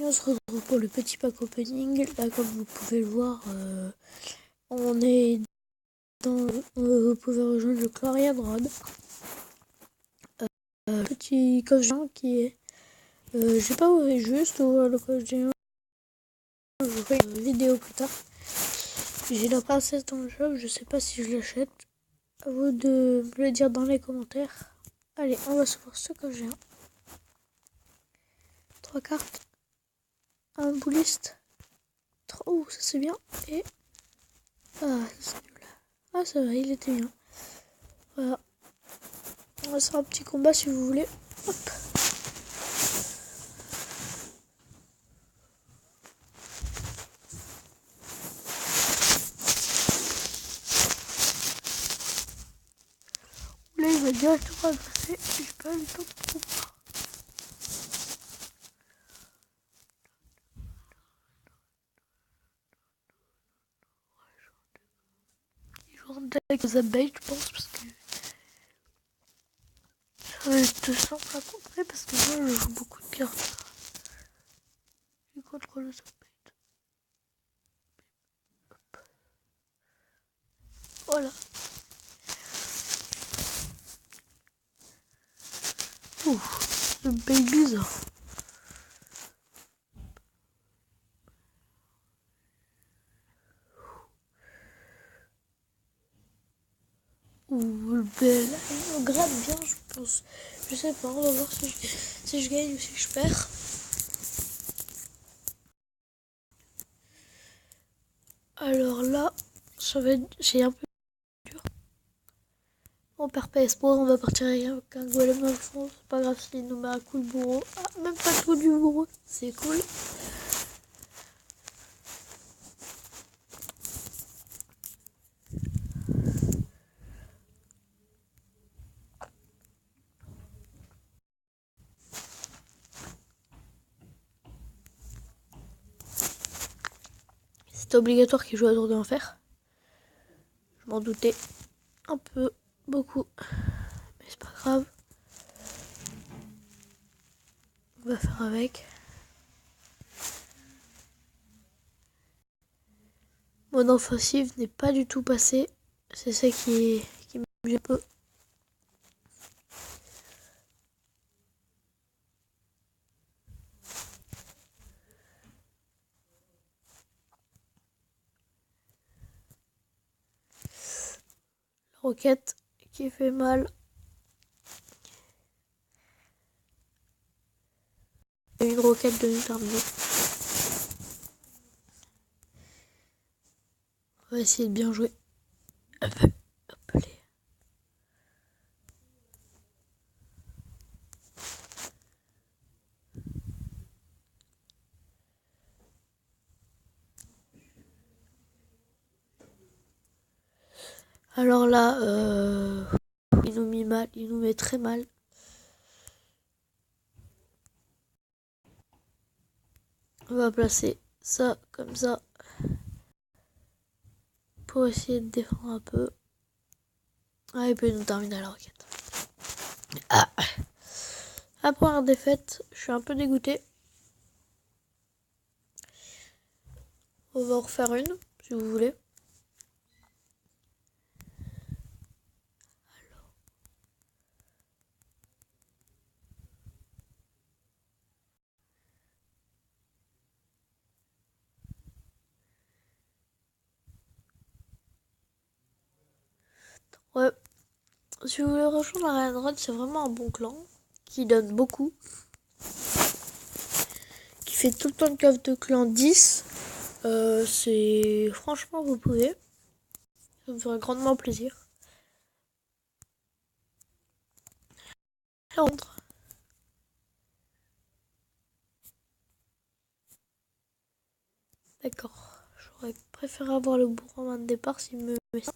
On se retrouve pour le petit pack opening. Là, comme vous pouvez le voir, on est dans. Vous pouvez rejoindre le Clarion Road. Petit coffre géant qui est. J'ai pas ouvert juste ouvrir le coffre géant. Je ferai une vidéo plus tard. J'ai la princesse dans le shop. Je sais pas si je l'achète. À vous de me le dire dans les commentaires. Allez, on va se voir ce coffre géant. 3 cartes. Un bouliste. Oh, ça c'est bien. Et. Ah, ça c'est nul. Ah, ça va, il était bien. Voilà. On va faire un petit combat si vous voulez. Hop. Là, il va directement agresser. J'ai pas eu le temps de combat. Il joue en deck Zabate, je pense, parce que ça va être simple à contrer, parce que moi, je joue beaucoup de cartes. Je contrôle le Zabate. Voilà. Ouh, le baby ça. Ouh, le bel. Il me gratte bien, je pense. Je sais pas, on va voir si je gagne ou si je perds. Alors là, ça va être. C'est un peu dur. On perd pas espoir, on va partir avec un golem à fond. C'est pas grave s'il nous met un coup de bourreau. Ah, même pas le coup du bourreau, c'est cool. C'était obligatoire qu'il joue à tour d'enfer. Je m'en doutais un peu, beaucoup. Mais c'est pas grave. On va faire avec. Mon offensive n'est pas du tout passé. C'est ça qui me gêne un peu. La roquette qui fait mal. Il y a une roquette de terminée. On va essayer de bien jouer. Hop, hop, alors là, il nous met mal, il nous met très mal. On va placer ça comme ça pour essayer de défendre un peu. Ah, il peut nous terminer à la roquette. Ah. La première défaite, je suis un peu dégoûté. On va en refaire une, si vous voulez. Ouais. Si vous voulez rejoindre la Reine Road, c'est vraiment un bon clan qui donne beaucoup. Qui fait tout le temps de coffre de clan 10. C'est. Franchement, vous pouvez. Ça me ferait grandement plaisir. Entre. D'accord. J'aurais préféré avoir le bourreau en main de départ s'il me met ça.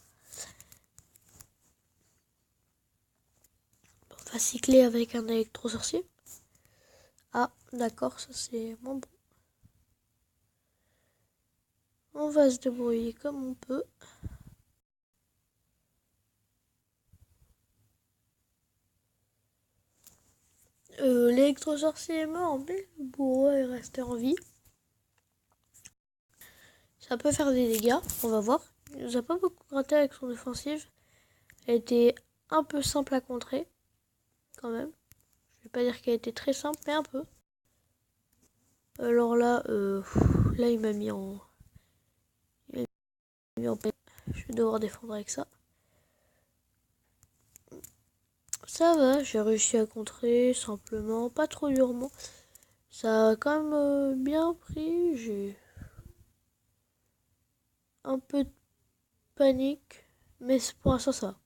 On va cycler avec un électro-sorcier. Ah, d'accord, ça c'est moins bon. On va se débrouiller comme on peut. L'électro-sorcier est mort, mais le bourreau est resté en vie. Ça peut faire des dégâts, on va voir. Il nous a pas beaucoup gratté avec son offensive. Elle était un peu simple à contrer, quand même. Je vais pas dire qu'elle était très simple, mais un peu. Alors là, là il m'a mis en... peine. Je vais devoir défendre avec ça. Ça va, j'ai réussi à contrer simplement, pas trop durement. Ça a quand même bien pris. J'ai un peu de panique, mais pour l'instant ça va.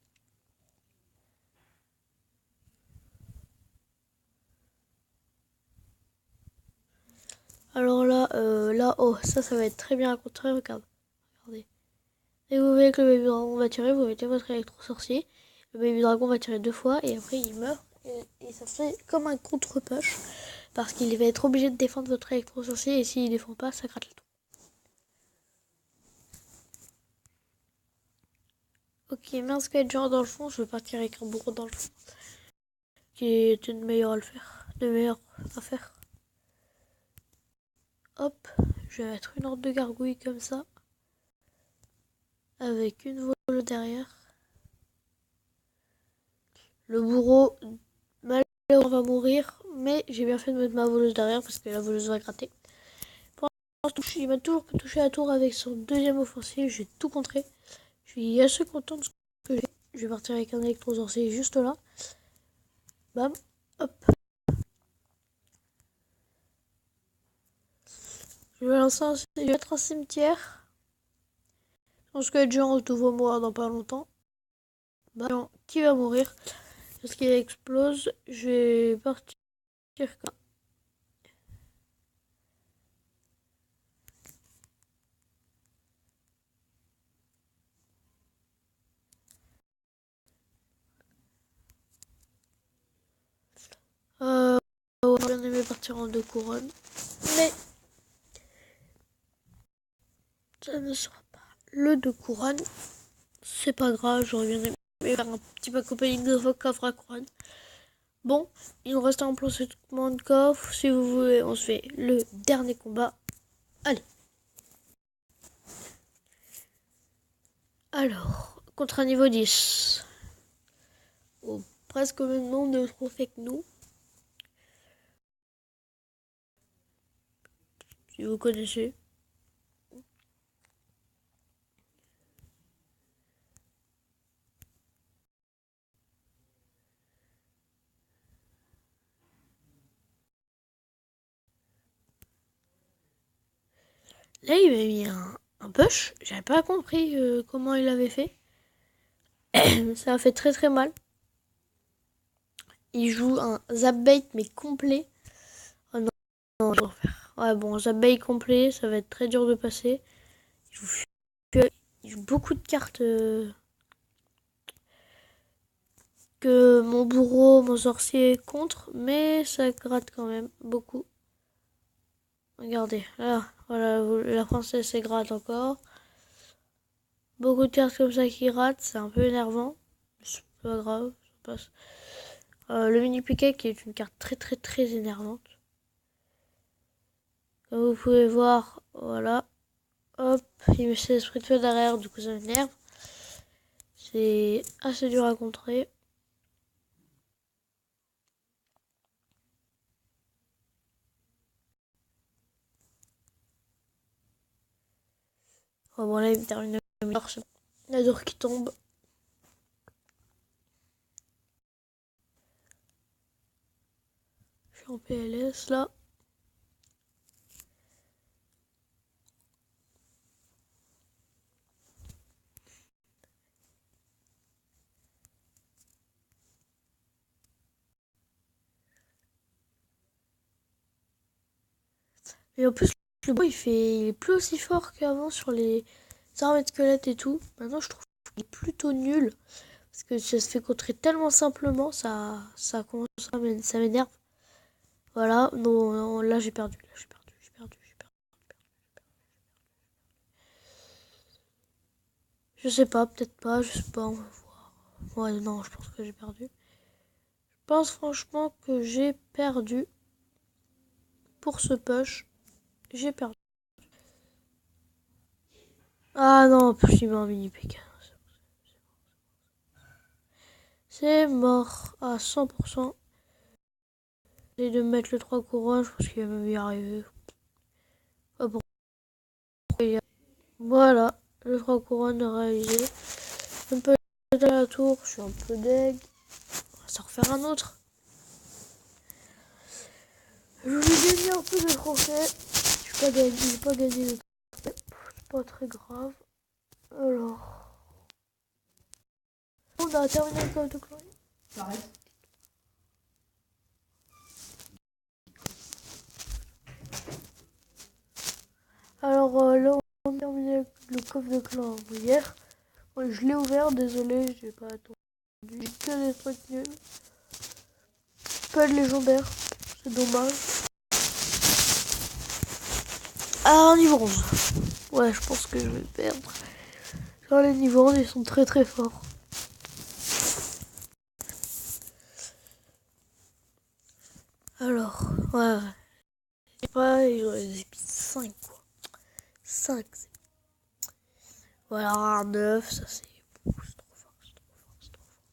Alors là, oh, ça va être très bien à contrer, regardez. Et vous voyez que le baby dragon va tirer, vous mettez votre électro-sorcier. Le baby dragon va tirer 2 fois et après il meurt. Et ça fait comme un contre-push. Parce qu'il va être obligé de défendre votre électro-sorcier et s'il défend pas, ça gratte le tout. Ok, mince qu'il y a des gens dans le fond, je vais partir avec un bourreau dans le fond. Qui est une meilleure à le faire. De meilleure à faire. Hop, je vais mettre une horde de gargouilles comme ça. Avec une voleuse derrière. Le bourreau, malheureusement, va mourir. Mais j'ai bien fait de mettre ma voleuse derrière parce que la voleuse va gratter. Il m'a toujours touché à tour avec son deuxième offensive. J'ai tout contré. Je suis assez content de ce que j'ai fait. Je vais partir avec un électro-sorcier juste là. Bam, hop. Je vais lancer je vais mettre un cimetière. Je pense que Jean devant moi dans pas longtemps. Jean qui va mourir. Parce qu'il explose. Je vais partir comme j'aurais bien aimé partir en 2 couronnes. Mais ça ne sera pas le 2 couronnes. C'est pas grave, j'aurais bien aimé faire un petit pack opening de coffre à couronne. Bon, il nous reste un emplacement de coffre. Si vous voulez, on se fait le dernier combat. Allez. Alors, contre un niveau 10. Oh, presque au même nombre de trophées que nous. Si vous connaissez. Là, il m'a mis un push. J'avais pas compris comment il avait fait. Ça a fait très très mal. Il joue un zap bait mais complet. Oh non, non, je vais refaire. Ouais, bon, zap bait complet, ça va être très dur de passer. Il joue beaucoup de cartes que mon bourreau, mon sorcier contre, mais ça gratte quand même beaucoup. Regardez, là, voilà, la princesse c'est gratte encore. Beaucoup de cartes comme ça qui ratent, c'est un peu énervant. C'est pas grave, ça passe. Le mini piquet qui est une carte très très très énervante. Comme vous pouvez voir, voilà. Hop, il met ses esprits de feu derrière, du coup ça m'énerve. C'est assez dur à contrer. Oh, bon là il me termine la tour qui tombe. Je suis en PLS là. Et en plus, le bois il est plus aussi fort qu'avant sur les armes de squelettes et tout. Maintenant, je trouve qu'il est plutôt nul. Parce que ça se fait contrer tellement simplement, ça commence ça m'énerve. Voilà, non, non, là j'ai perdu. Là, j'ai perdu, j'ai perdu, j'ai perdu. Je sais pas, peut-être pas, je sais pas, on va voir. Ouais, non, je pense que j'ai perdu. Je pense franchement que j'ai perdu. Pour ce push, j'ai perdu. Ah non, plus il m'a un mini PK. C'est mort à 100%. Et de mettre le 3 couronnes, je pense qu'il va même y arriver. Ah bon. Voilà, le 3 couronnes réalisé. Un peu de la tour, je suis un peu deg. On va s'en refaire un autre. Je vais gagner un peu de trophées. J'ai pas gagné de trophées. C'est pas très grave. Alors. On a terminé le code de clan. Arrête. Alors là, on a terminé le coffre de clan hier. Ouais, je l'ai ouvert, désolé, j'ai pas attendu. J'ai que des trucs nuls. Pas de légendaire, c'est dommage. Ah, niveau 11. Ouais, je pense que je vais perdre. Car les niveaux 11, ils sont très très forts. Alors, ouais. Je sais pas, ils ont des épis 5 quoi. 5, c'est... Voilà, un 9, ça c'est... C'est trop fort, c'est trop fort, c'est trop fort.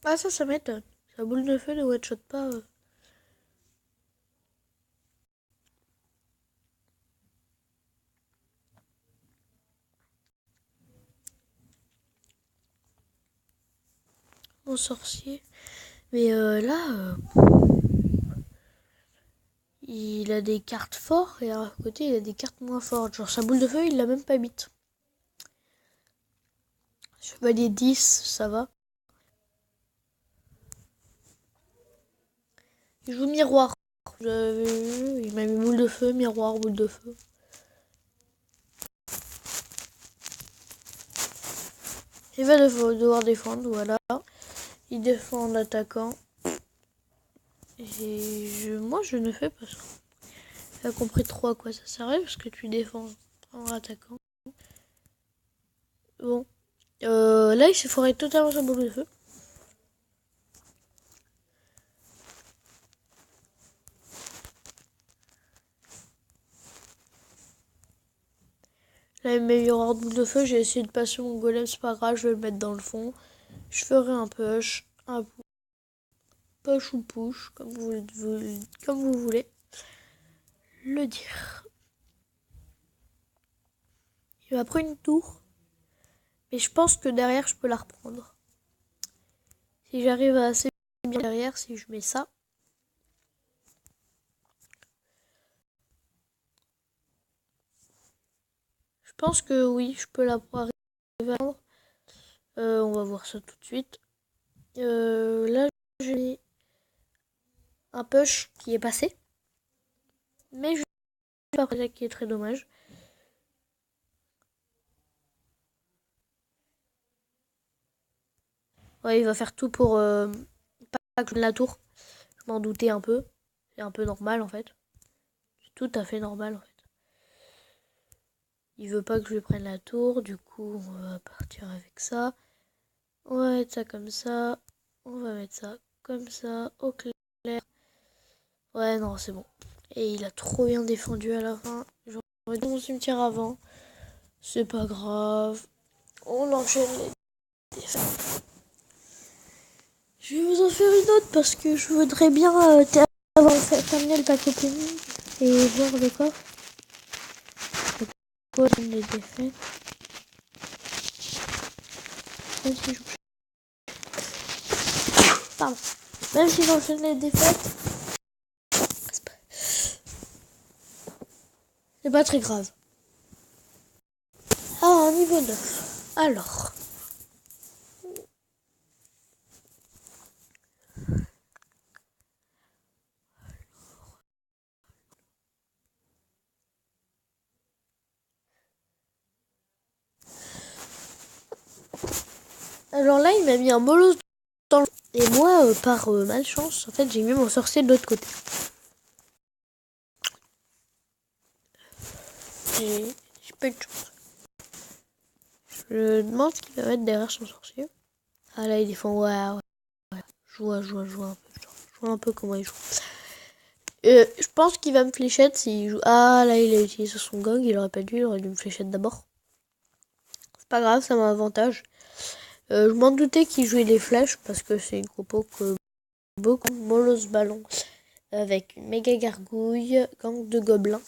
Ah ça m'étonne. Sa boule de feu ne one-shot pas. Mon sorcier. Mais là, il a des cartes fortes et à côté il a des cartes moins fortes. Genre sa boule de feu, il l'a même pas bite. Chevalier 10, ça va. Il joue miroir. Vous avez vu, il m'a mis boule de feu, miroir, boule de feu. Il va devoir défendre, voilà. Il défend en attaquant. Et moi, je ne fais pas ça. Tu as compris trop à quoi ça servait parce que tu défends en attaquant. Bon. Là, il s'est foré totalement sa boule de feu. Là, il met miroir boule de feu. J'ai essayé de passer mon golem, c'est pas grave, je vais le mettre dans le fond. Je ferai un push, push ou push, comme vous voulez le dire. Il m'a pris une tour. Mais je pense que derrière, je peux la reprendre. Si j'arrive à assez bien derrière, si je mets ça. Je pense que oui, je peux la arriver à prendre. On va voir ça tout de suite. Là, j'ai un push qui est passé. Mais je suis pas prêt, qui est très dommage. Ouais, il va faire tout pour pas que je la tour. Je m'en doutais un peu. C'est un peu normal en fait. C'est tout à fait normal en fait. Il veut pas que je prenne la tour. Du coup, on va partir avec ça. On va mettre ça comme ça. On va mettre ça comme ça. Au clair. Ouais, non, c'est bon. Et il a trop bien défendu à la fin. J'aurais dû mon cimetière avant. C'est pas grave. On enchaîne les défaites. Je vais vous en faire une autre parce que je voudrais bien avoir terminé le pack opening et voir le coffre. Le coffre les défaites. Même si je... Pardon. Même si j'enchaîne les défaites, c'est pas très grave. Ah, niveau 9. Alors. Alors là, il m'a mis un bolos dans le... Et moi, par malchance, en fait, j'ai mis mon sorcier de l'autre côté. j'ai pas eu de chance. Je me demande ce qu'il va mettre derrière son sorcier. Ah là, il défend, ouais. Je vois un peu. Je vois un peu comment il joue. Je pense qu'il va me fléchette s'il joue. Ah là, il a utilisé son gang, il aurait pas dû, il aurait dû me fléchette d'abord. C'est pas grave, ça m'a avantage. Je m'en doutais qu'il jouait les flèches parce que c'est une compo que beaucoup. Molosse ballon avec une méga gargouille, gang de gobelins,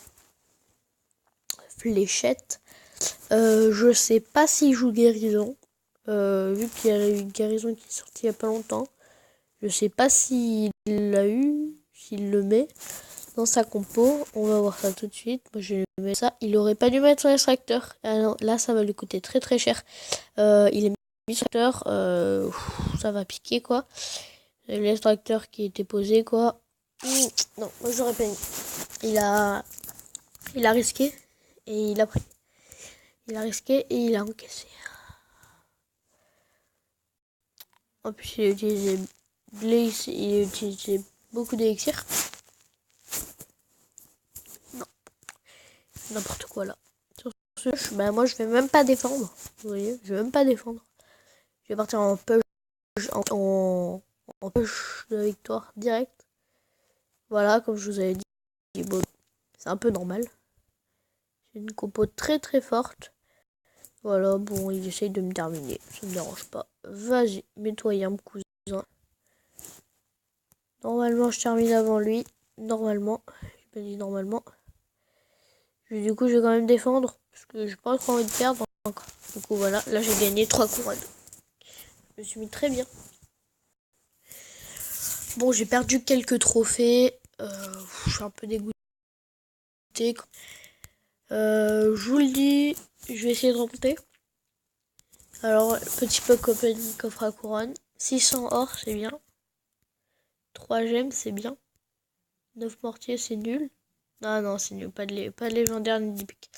fléchette. Je sais pas s'il joue guérison, vu qu'il y a une guérison qui est sortie il y a pas longtemps. Je sais pas s'il l'a eu, s'il le met dans sa compo. On va voir ça tout de suite. Moi je vais mettre ça. Il aurait pas dû mettre son extracteur. Alors, là ça va lui coûter très très cher. Il est mis extracteur, ça va piquer quoi. L'extracteur qui était posé quoi. Non, moi j'aurais pas mis. Il a risqué et il a pris. Il a risqué et il a encaissé. En plus il a utilisé Blaze, il a utilisé beaucoup d'élixir. Non, n'importe quoi là. Sur ce, bah moi je vais même pas défendre. Vous voyez, je vais même pas défendre. Je vais partir en push, en push de victoire direct. Voilà, comme je vous avais dit, bon, c'est un peu normal. C'est une compo très très forte. Voilà, bon, il essaye de me terminer. Ça me dérange pas. Vas-y, mets-toi, mon cousin. Normalement, je termine avant lui. Normalement. J'ai pas dit normalement. Du coup, je vais quand même défendre. Parce que j'ai pas trop envie de perdre encore. Du coup, voilà. Là, j'ai gagné 3 couronnes. Je me suis mis très bien. Bon, j'ai perdu quelques trophées. Je suis un peu dégoûté. Je vous le dis. Je vais essayer de remonter. Alors, petit peu opening coffre à couronne. 600 or, c'est bien. 3 gemmes, c'est bien. 9 mortiers, c'est nul. Ah non, c'est nul. Pas de légendaire ni d'épique.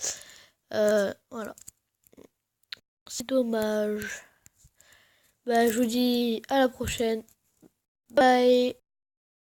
Voilà. C'est dommage. Bah, je vous dis à la prochaine. Bye.